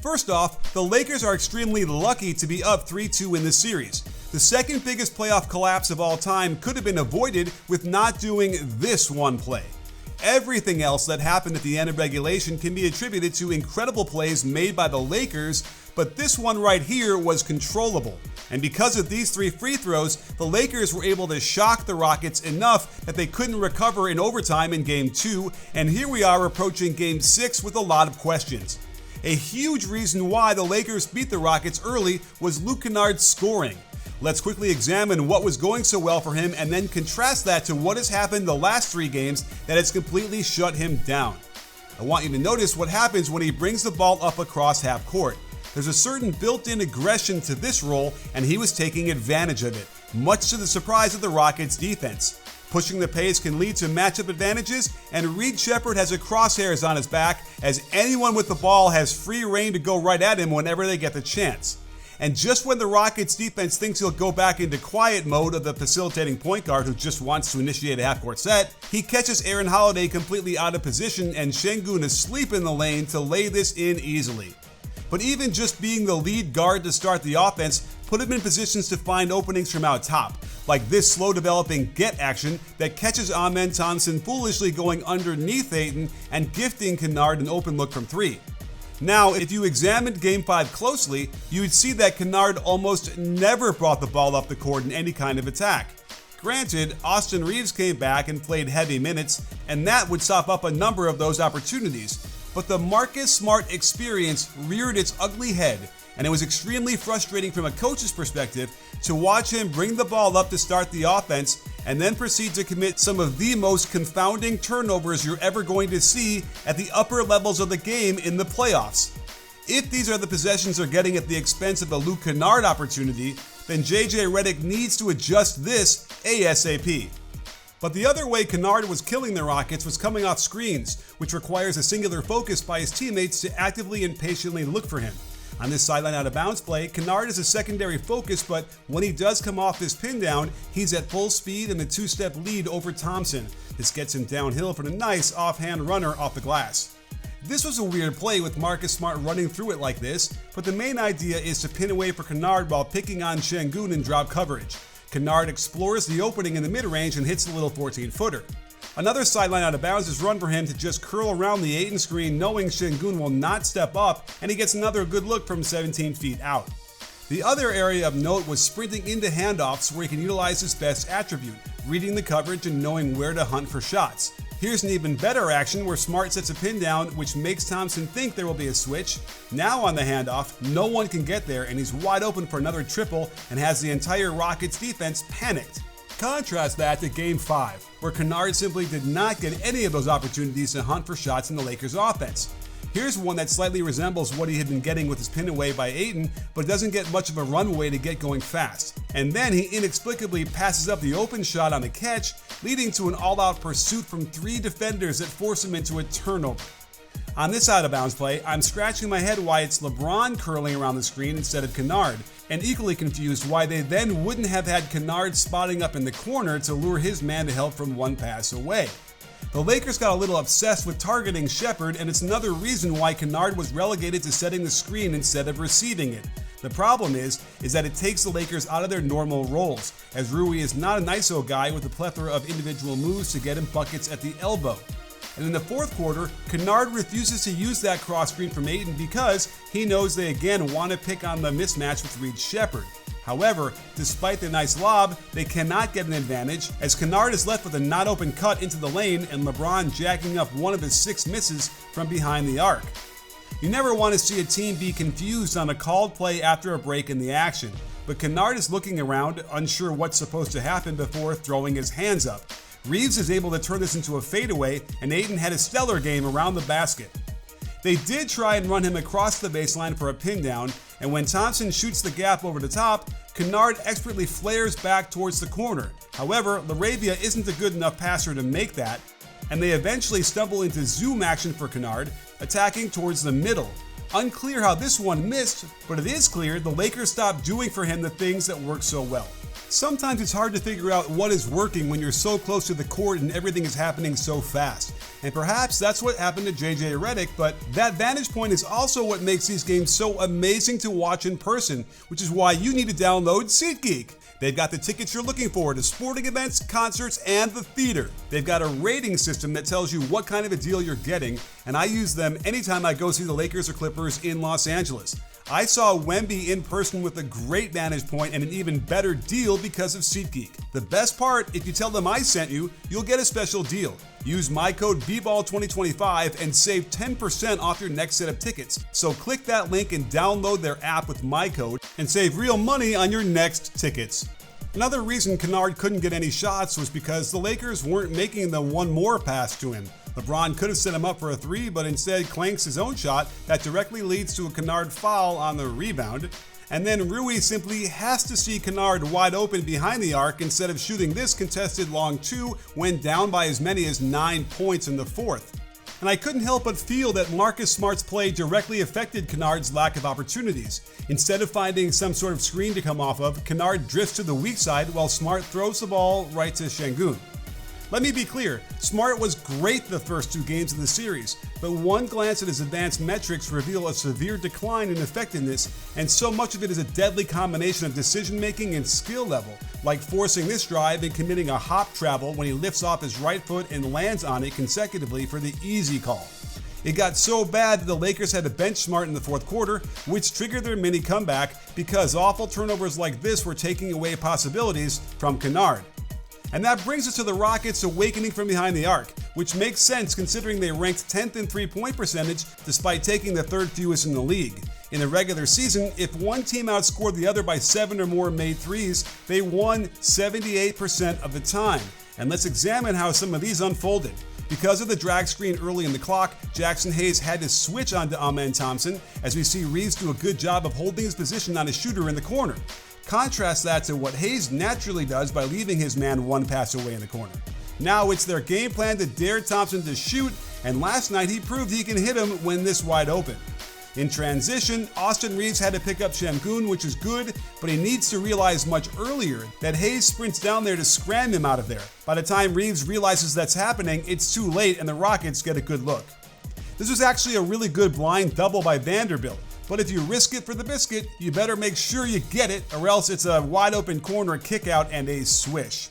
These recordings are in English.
First off, the Lakers are extremely lucky to be up 3-2 in this series. The second biggest playoff collapse of all time could have been avoided with not doing this one play. Everything else that happened at the end of regulation can be attributed to incredible plays made by the Lakers, but this one right here was controllable. And because of these 3 free throws, the Lakers were able to shock the Rockets enough that they couldn't recover in overtime in Game 2, and here we are approaching Game 6 with a lot of questions. A huge reason why the Lakers beat the Rockets early was Kennard's scoring. Let's quickly examine what was going so well for him and then contrast that to what has happened the last 3 games that has completely shut him down. I want you to notice what happens when he brings the ball up across half court. There's a certain built-in aggression to this role, and he was taking advantage of it, much to the surprise of the Rockets' defense. Pushing the pace can lead to matchup advantages, and Reed Sheppard has a crosshairs on his back as anyone with the ball has free reign to go right at him whenever they get the chance. And just when the Rockets defense thinks he'll go back into quiet mode of the facilitating point guard who just wants to initiate a half-court set, he catches Aaron Holiday completely out of position and Şengün asleep in the lane to lay this in easily. But even just being the lead guard to start the offense put him in positions to find openings from out top, like this slow developing get action that catches Amen Thompson foolishly going underneath Ayton and gifting Kennard an open look from 3. Now, if you examined Game 5 closely, you would see that Kennard almost never brought the ball up the court in any kind of attack. Granted, Austin Reaves came back and played heavy minutes, and that would sop up a number of those opportunities. But the Marcus Smart experience reared its ugly head, and it was extremely frustrating from a coach's perspective to watch him bring the ball up to start the offense and then proceed to commit some of the most confounding turnovers you're ever going to see at the upper levels of the game in the playoffs. If these are the possessions they're getting at the expense of a Kennard opportunity, then JJ Redick needs to adjust this ASAP. But the other way Canard was killing the Rockets was coming off screens, which requires a singular focus by his teammates to actively and patiently look for him. On this sideline out of bounds play, Canard is a secondary focus, but when he does come off this pin down, he's at full speed and a 2-step lead over Thompson. This gets him downhill for the nice offhand runner off the glass. This was a weird play with Marcus Smart running through it like this, but the main idea is to pin away for Canard while picking on Şengün in drop coverage. Canard explores the opening in the mid-range and hits the little 14-footer. Another sideline out of bounds is run for him to just curl around the Ayton screen knowing Şengün will not step up, and he gets another good look from 17 feet out. The other area of note was sprinting into handoffs where he can utilize his best attribute, reading the coverage and knowing where to hunt for shots. Here's an even better action where Smart sets a pin down, which makes Thompson think there will be a switch. Now on the handoff, no one can get there and he's wide open for another triple and has the entire Rockets defense panicked. Contrast that to Game 5, where Kennard simply did not get any of those opportunities to hunt for shots in the Lakers offense. Here's one that slightly resembles what he had been getting with his pin away by Ayton, but doesn't get much of a runway to get going fast. And then he inexplicably passes up the open shot on the catch, leading to an all-out pursuit from 3 defenders that force him into a turnover. On this out-of-bounds play, I'm scratching my head why it's LeBron curling around the screen instead of Kennard, and equally confused why they then wouldn't have had Kennard spotting up in the corner to lure his man to help from 1 pass away. The Lakers got a little obsessed with targeting Sheppard, and it's another reason why Kennard was relegated to setting the screen instead of receiving it. The problem is that it takes the Lakers out of their normal roles, as Rui is not an ISO guy with a plethora of individual moves to get him buckets at the elbow. And in the fourth quarter, Kennard refuses to use that cross screen from Ayton because he knows they again want to pick on the mismatch with Reed Sheppard. However, despite the nice lob, they cannot get an advantage as Kennard is left with a not open cut into the lane and LeBron jacking up one of his 6 misses from behind the arc. You never want to see a team be confused on a called play after a break in the action, but Kennard is looking around, unsure what's supposed to happen before throwing his hands up. Reaves is able to turn this into a fadeaway, and Ayton had a stellar game around the basket. They did try and run him across the baseline for a pin down, and when Thompson shoots the gap over the top, Kennard expertly flares back towards the corner. However, LaRavia isn't a good enough passer to make that, and they eventually stumble into zoom action for Kennard, attacking towards the middle. Unclear how this one missed, but it is clear the Lakers stopped doing for him the things that work so well. Sometimes it's hard to figure out what is working when you're so close to the court and everything is happening so fast. and perhaps that's what happened to JJ Redick, but that vantage point is also what makes these games so amazing to watch in person, which is why you need to download SeatGeek. They've got the tickets you're looking for to sporting events, concerts, and the theater. They've got a rating system that tells you what kind of a deal you're getting, and I use them anytime I go see the Lakers or Clippers in Los Angeles. I saw Wemby in person with a great vantage point and an even better deal because of SeatGeek. The best part, if you tell them I sent you, you'll get a special deal. Use my code BBall2025 and save 10% off your next set of tickets. So click that link and download their app with my code and save real money on your next tickets. Another reason Canard couldn't get any shots was because the Lakers weren't making the one more pass to him. LeBron could have set him up for a three, but instead clanks his own shot that directly leads to a Canard foul on the rebound. And then Rui simply has to see Kennard wide open behind the arc instead of shooting this contested long two when down by as many as 9 points in the fourth. And I couldn't help but feel that Marcus Smart's play directly affected Kennard's lack of opportunities. Instead of finding some sort of screen to come off of, Kennard drifts to the weak side while Smart throws the ball right to Sengun. Let me be clear, Smart was great the first 2 games of the series, but one glance at his advanced metrics reveal a severe decline in effectiveness, and so much of it is a deadly combination of decision making and skill level, like forcing this drive and committing a hop travel when he lifts off his right foot and lands on it consecutively for the easy call. It got so bad that the Lakers had to bench Smart in the fourth quarter, which triggered their mini comeback because awful turnovers like this were taking away possibilities from Canard. And that brings us to the Rockets awakening from behind the arc, which makes sense considering they ranked 10th in three-point percentage despite taking the 3rd fewest in the league. In the regular season, if one team outscored the other by 7 or more made threes, they won 78% of the time. And let's examine how some of these unfolded. Because of the drag screen early in the clock, Jackson Hayes had to switch onto Amen Thompson, as we see Reeves do a good job of holding his position on a shooter in the corner. Contrast that to what Hayes naturally does by leaving his man one pass away in the corner. Now it's their game plan to dare Thompson to shoot, and last night he proved he can hit him when this wide open. In transition, Austin Reeves had to pick up Sengun, which is good, but he needs to realize much earlier that Hayes sprints down there to scram him out of there. By the time Reeves realizes that's happening, it's too late and the Rockets get a good look. This was actually a really good blind double by Vanderbilt. But if you risk it for the biscuit, you better make sure you get it, or else it's a wide open corner kick out and a swish.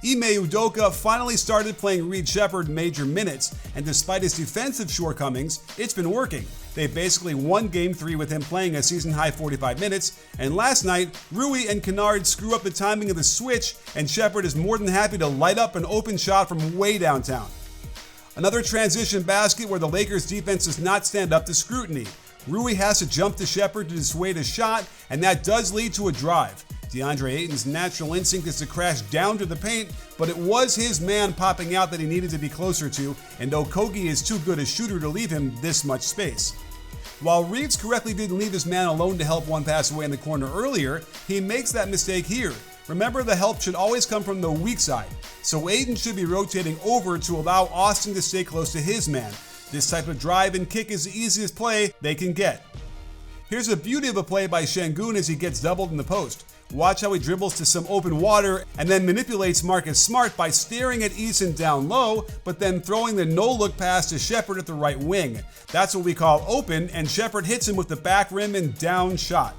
Ime Udoka finally started playing Reed Sheppard major minutes, and despite his defensive shortcomings, it's been working. They basically won Game 3 with him playing a season-high 45 minutes, and last night, Rui and Kennard screw up the timing of the switch, and Sheppard is more than happy to light up an open shot from way downtown. Another transition basket where the Lakers' defense does not stand up to scrutiny. Rui has to jump to Sheppard to dissuade a shot, and that does lead to a drive. DeAndre Ayton's natural instinct is to crash down to the paint, but it was his man popping out that he needed to be closer to, and Okogie is too good a shooter to leave him this much space. While Reeves correctly didn't leave his man alone to help one pass away in the corner earlier, he makes that mistake here. Remember, the help should always come from the weak side, so Ayton should be rotating over to allow Austin to stay close to his man. This type of drive and kick is the easiest play they can get. Here's the beauty of a play by Sengun as he gets doubled in the post. Watch how he dribbles to some open water and then manipulates Marcus Smart by staring at Eason down low, but then throwing the no-look pass to Sheppard at the right wing. That's what we call open, and Sheppard hits him with the back rim and down shot.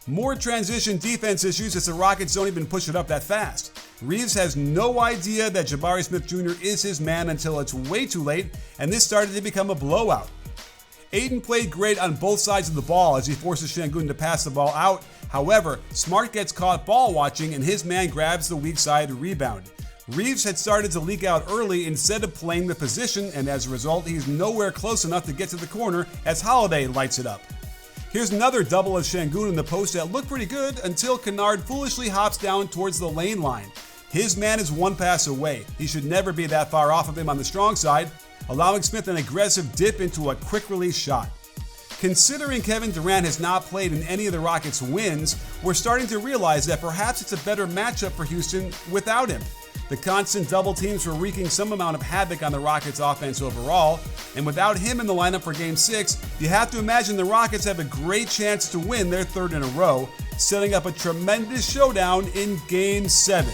More transition defense issues as the Rockets don't even push it up that fast. Reeves has no idea that Jabari Smith Jr. is his man until it's way too late, and this started to become a blowout. Ayton played great on both sides of the ball as he forces Sengun to pass the ball out. However, Smart gets caught ball watching and his man grabs the weak side rebound. Reeves had started to leak out early instead of playing the position, and as a result, he's nowhere close enough to get to the corner as Holiday lights it up. Here's another double of Sengun in the post that looked pretty good until Canard foolishly hops down towards the lane line. His man is one pass away. He should never be that far off of him on the strong side, allowing Smith an aggressive dip into a quick release shot. Considering Kevin Durant has not played in any of the Rockets' wins, we're starting to realize that perhaps it's a better matchup for Houston without him. The constant double teams were wreaking some amount of havoc on the Rockets' offense overall, and without him in the lineup for Game 6, you have to imagine the Rockets have a great chance to win their 3rd in a row, setting up a tremendous showdown in Game 7.